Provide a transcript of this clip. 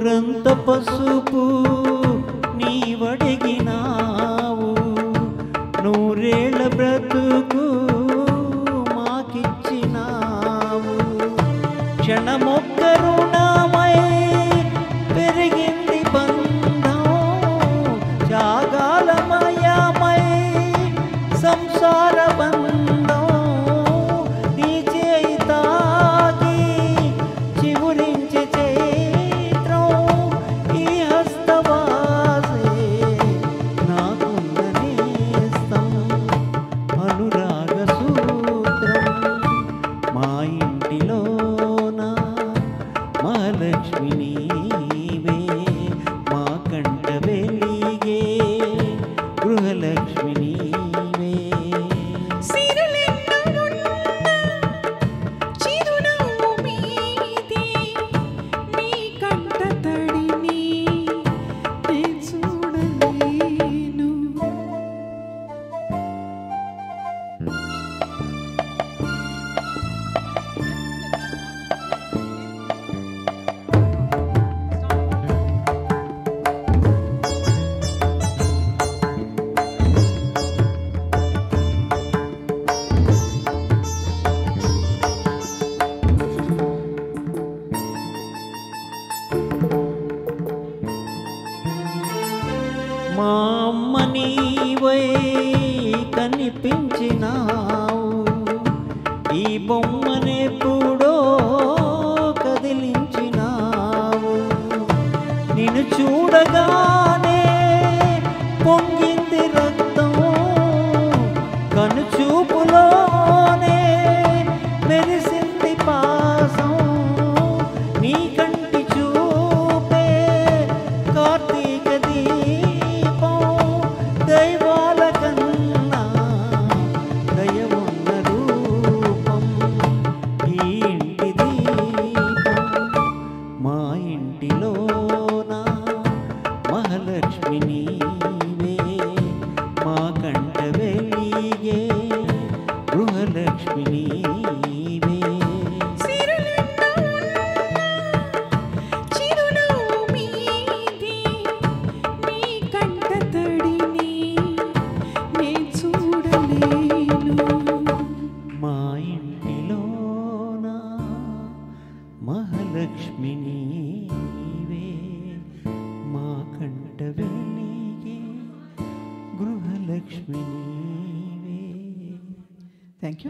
ఊరంత పసుపు నీవడిగినావు, నూరేళ్ల బ్రతుకు మాకిచ్చినావు. క్షణమొక్క రుణమై పెరిగింది బంధం, జాగాలమయమై సంసార బంధం. నీ చేయి తాకి చివురించే చైత్రం, ఈ హస్తవాసే నాకున్న నేస్తం. అనురాగ సూత్రం మా ఇంటిలోన మహాలక్ష్మి నీవే, మా కంట వెలిగే గృహలక్ష్మి నీవే. మా అమ్మ నీవై కనిపించినావు, ఈ బొమ్మనెప్పుడో కదిలించినావు. నిన్ను చూడగానే పొంగింది రక్తం, కనుచూపులోనే మెరిసింది పాసం. నీ కంటి చూపే కార్తీక దీపం, దైవాల కన్నా దయ ఉన్న రూపం. ఈ ఇంటి దీపం మా ఇంటిలోన మహాలక్ష్మి నీవే, మా కంట వెలిగే గృహలక్ష్మి నీవే. మా ఇంటిలోన మహాలక్ష్మి నీవే, మా కంట వెలిగే గృహలక్ష్మి నీవే. Thank you.